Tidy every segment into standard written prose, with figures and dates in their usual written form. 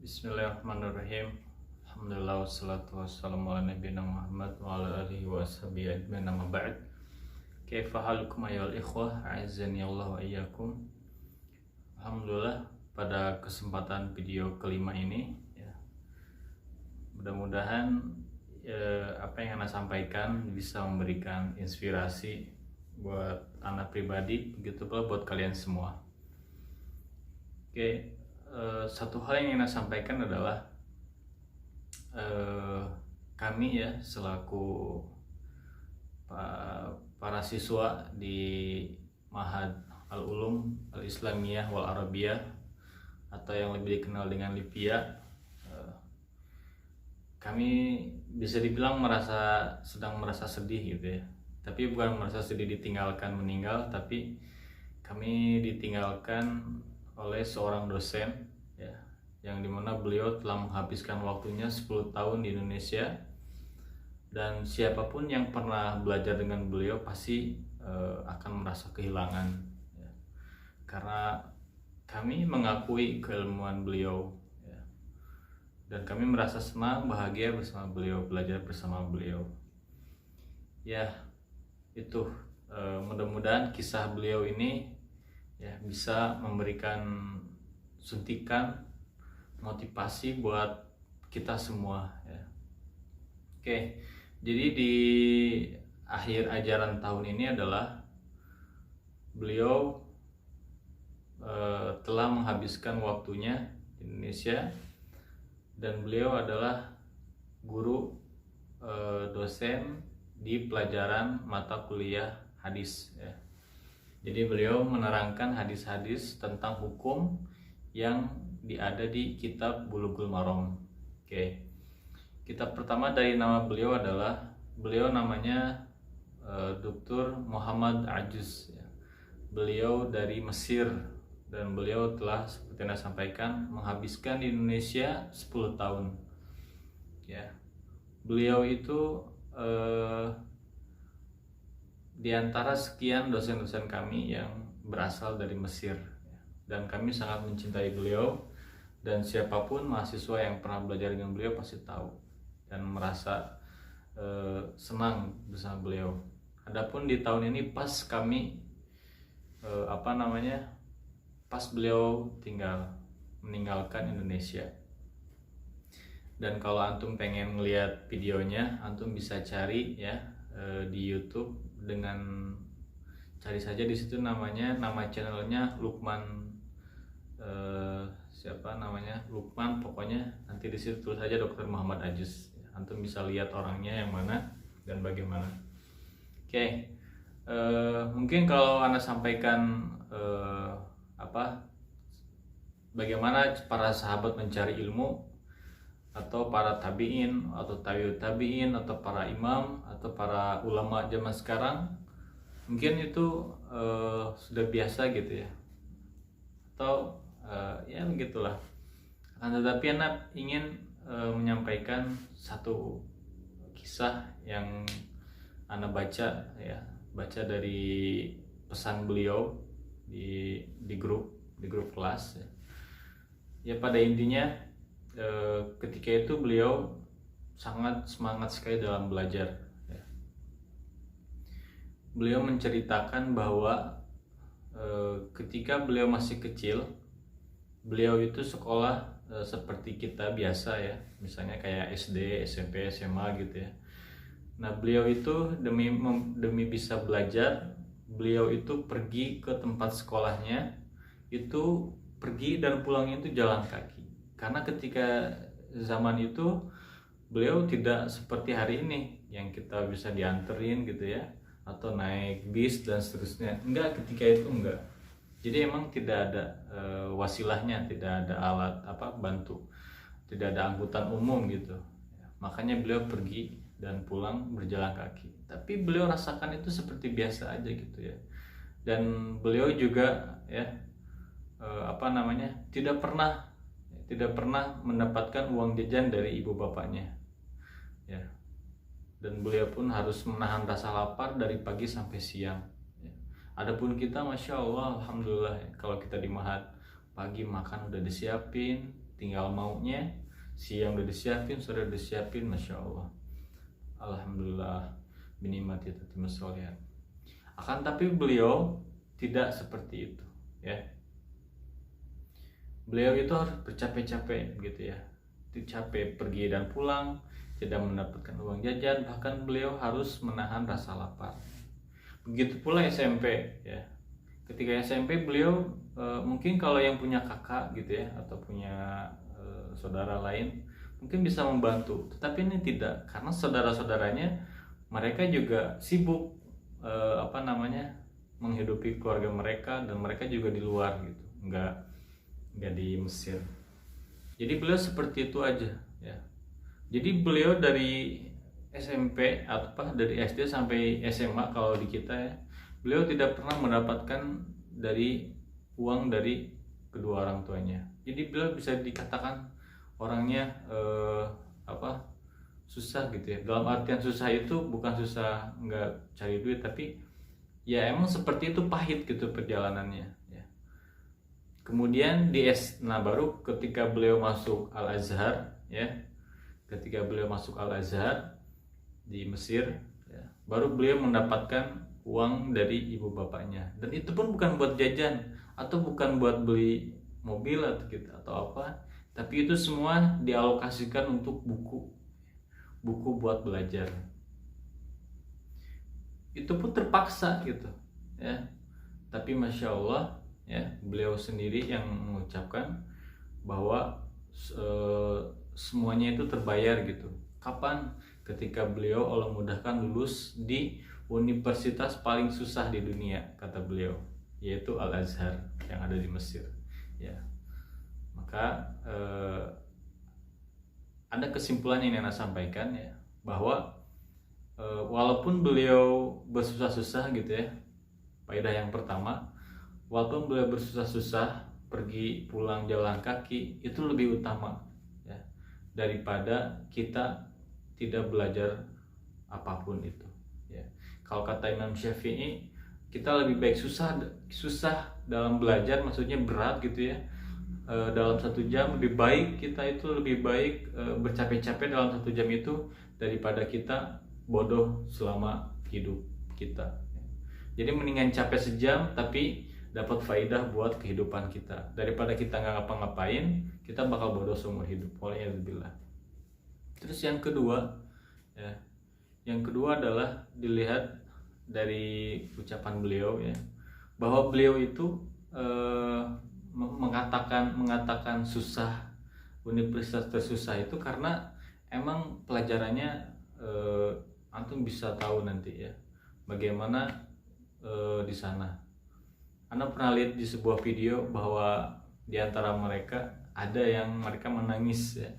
Bismillahirrahmanirrahim. Alhamdulillah wassalatu wassalamu ala nabiyina Muhammad wa ala alihi wa sahbihi ajmain, amma ba'd. Kaifa halukum ayyuhal ikhwah, a'azzani Allah wa iyyakum. Alhamdulillah, pada kesempatan video kelima ini ya, mudah-mudahan apa yang Anda sampaikan bisa memberikan inspirasi buat anak pribadi, begitu pula buat kalian semua. Oke. Satu hal yang ingin saya sampaikan adalah kami ya selaku para siswa di Ma'had Al-Ulum Al-Islamiyah Wal Arabiyah atau yang lebih dikenal dengan LIPIA, kami bisa dibilang sedang merasa sedih gitu ya. Tapi bukan merasa sedih ditinggalkan meninggal, tapi kami ditinggalkan oleh seorang dosen ya, yang dimana beliau telah menghabiskan waktunya 10 tahun di Indonesia, dan siapapun yang pernah belajar dengan beliau pasti akan merasa kehilangan ya. Karena kami mengakui keilmuan beliau ya, dan kami merasa senang, bahagia bersama beliau, belajar bersama beliau ya. Itu mudah-mudahan kisah beliau ini ya bisa memberikan suntikan motivasi buat kita semua ya. Oke, jadi di akhir ajaran tahun ini adalah beliau telah menghabiskan waktunya di Indonesia, dan beliau adalah guru dosen di pelajaran mata kuliah hadis ya. Jadi beliau menerangkan hadis-hadis tentang hukum yang ada di kitab Bulughul Maram. Oke. Kitab pertama dari nama beliau adalah, beliau namanya Dr. Muhammad Ajuz ya. Beliau dari Mesir, dan beliau telah seperti yang saya sampaikan menghabiskan di Indonesia 10 tahun. Ya. Beliau itu di antara sekian dosen-dosen kami yang berasal dari Mesir ya. Dan kami sangat mencintai beliau, dan siapapun mahasiswa yang pernah belajar dengan beliau pasti tahu dan merasa senang bersama beliau. Adapun di tahun ini pas kami pas beliau meninggalkan Indonesia. Dan kalau antum pengen ngelihat videonya, antum bisa cari ya di YouTube, dengan cari saja di situ nama channelnya Lukman, Lukman, pokoknya nanti di situ tulis saja Dr. Muhammad Ajuz. Antum bisa lihat orangnya yang mana dan bagaimana. Oke. Mungkin kalau Anda sampaikan bagaimana para sahabat mencari ilmu, atau para tabi'in atau tabi'ut tabi'in atau para imam atau para ulama zaman sekarang, mungkin itu sudah biasa gitu ya, atau ya begitulah. Akan tetapi anak ingin menyampaikan satu kisah yang anak baca dari pesan beliau di grup kelas ya. Ya pada intinya ketika itu beliau sangat semangat sekali dalam belajar ya. Beliau menceritakan bahwa ketika beliau masih kecil, beliau itu sekolah seperti kita biasa ya, misalnya kayak SD, SMP, SMA gitu ya. Nah beliau itu demi bisa belajar, beliau itu pergi ke tempat sekolahnya, itu pergi dan pulangnya itu jalan kaki. Karena ketika zaman itu beliau tidak seperti hari ini yang kita bisa dianterin gitu ya, atau naik bis dan seterusnya. Enggak, ketika itu enggak. Jadi emang tidak ada wasilahnya, tidak ada alat bantu, tidak ada angkutan umum gitu. Makanya beliau pergi dan pulang berjalan kaki. Tapi beliau rasakan itu seperti biasa aja gitu ya. Dan beliau juga ya tidak pernah mendapatkan uang jajan dari ibu bapaknya ya. Dan beliau pun harus menahan rasa lapar dari pagi sampai siang ya. Adapun kita, masya Allah, alhamdulillah ya, kalau kita di Ma'had pagi makan udah disiapin, tinggal maunya, siang udah disiapin, sore udah disiapin, masya Allah, alhamdulillah, binikmati tatimmus sholihat. Akan tapi beliau tidak seperti itu, ya. Beliau itu harus bercapek-capek gitu ya, capek pergi dan pulang, tidak mendapatkan uang jajan, bahkan beliau harus menahan rasa lapar. Begitu pula SMP ya. Ketika SMP beliau mungkin kalau yang punya kakak gitu ya, atau punya saudara lain mungkin bisa membantu, tetapi ini tidak, karena saudara-saudaranya mereka juga sibuk menghidupi keluarga mereka, dan mereka juga di luar gitu, nggak di Mesir. Jadi beliau seperti itu aja ya. Jadi beliau dari SMP dari SD sampai SMA kalau di kita ya, beliau tidak pernah mendapatkan dari uang dari kedua orang tuanya. Jadi beliau bisa dikatakan orangnya susah gitu ya. Dalam artian susah itu bukan susah nggak cari duit, tapi ya emang seperti itu, pahit gitu perjalanannya ya. Kemudian baru ketika beliau masuk Al-Azhar ya, ketika beliau masuk Al-Azhar di Mesir ya, baru beliau mendapatkan uang dari ibu bapaknya, dan itu pun bukan buat jajan atau bukan buat beli mobil atau apa, tapi itu semua dialokasikan untuk buku buat belajar. Itu pun terpaksa gitu ya, tapi masya Allah ya, beliau sendiri yang mengucapkan bahwa semuanya itu terbayar gitu. Kapan? Ketika beliau Allah mudahkan lulus di universitas paling susah di dunia, kata beliau, yaitu Al-Azhar yang ada di Mesir ya. Maka ada kesimpulan yang Nana sampaikan ya, bahwa walaupun beliau bersusah-susah gitu ya, faedah yang pertama, walaupun beliau bersusah-susah pergi pulang jalan kaki, itu lebih utama ya, daripada kita tidak belajar apapun itu ya. Kalau kata Imam Syafi'i, kita lebih baik susah dalam belajar, maksudnya berat gitu ya, dalam 1 jam, lebih baik kita itu lebih baik bercapek-capek dalam 1 jam itu daripada kita bodoh selama hidup kita. Jadi mendingan capek sejam tapi dapat faidah buat kehidupan kita, daripada kita nggak ngapa-ngapain, kita bakal bodoh seumur hidup. Waliyadzubillah. Terus yang kedua adalah dilihat dari ucapan beliau ya, bahwa beliau itu mengatakan susah, universitas tersusah itu karena emang pelajarannya antum bisa tahu nanti ya bagaimana di sana. Anda pernah lihat di sebuah video bahwa di antara mereka ada yang mereka menangis ya,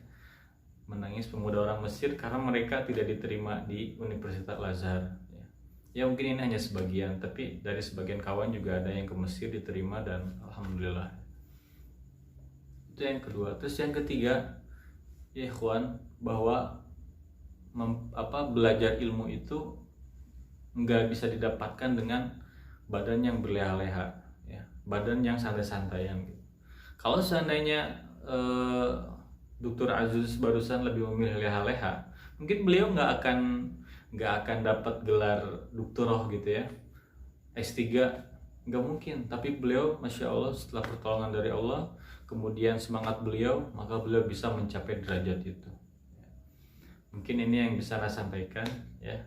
menangis pemuda orang Mesir karena mereka tidak diterima di Universitas Al-Azhar ya. Ya mungkin ini hanya sebagian, tapi dari sebagian kawan juga ada yang ke Mesir diterima dan alhamdulillah. Itu yang kedua. Terus yang ketiga ya ikhwan, bahwa belajar ilmu itu nggak bisa didapatkan dengan badan yang berleha-leha ya, badan yang santai-santaian gitu. Kalau seandainya Dr. Aziz barusan lebih memilih leha-leha, mungkin beliau nggak akan dapat gelar doktorah gitu ya, S3 nggak mungkin. Tapi beliau masya Allah, setelah pertolongan dari Allah, kemudian semangat beliau, maka beliau bisa mencapai derajat itu. Mungkin ini yang bisa Ana sampaikan ya.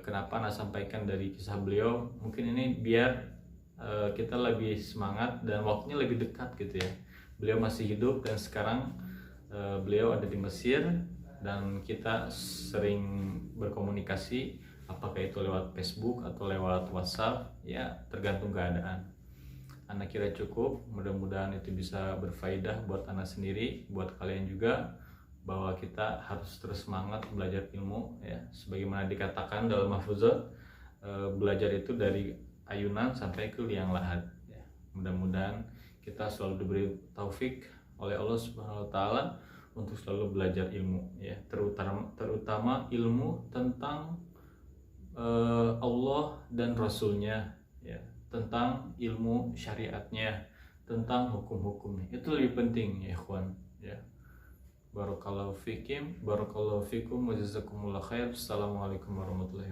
Kenapa Ana sampaikan dari kisah beliau, mungkin ini biar kita lebih semangat dan waktunya lebih dekat gitu ya. Beliau masih hidup dan sekarang beliau ada di Mesir, dan kita sering berkomunikasi, apakah itu lewat Facebook atau lewat WhatsApp ya, tergantung keadaan. Ana kira cukup, mudah-mudahan itu bisa berfaedah buat Ana sendiri, buat kalian juga, bahwa kita harus terus semangat belajar ilmu ya, sebagaimana dikatakan dalam mahfuzat, belajar itu dari ayunan sampai ke liang lahat ya. Mudah-mudahan kita selalu diberi taufik oleh Allah Subhanahu wa taala untuk selalu belajar ilmu ya, terutama ilmu tentang Allah dan Rasulnya ya, tentang ilmu syariatnya, tentang hukum-hukumnya. Itu lebih penting ya ikhwan ya. Barakallahu fikum wa jazakumullah khair. Assalamualaikum warahmatullahi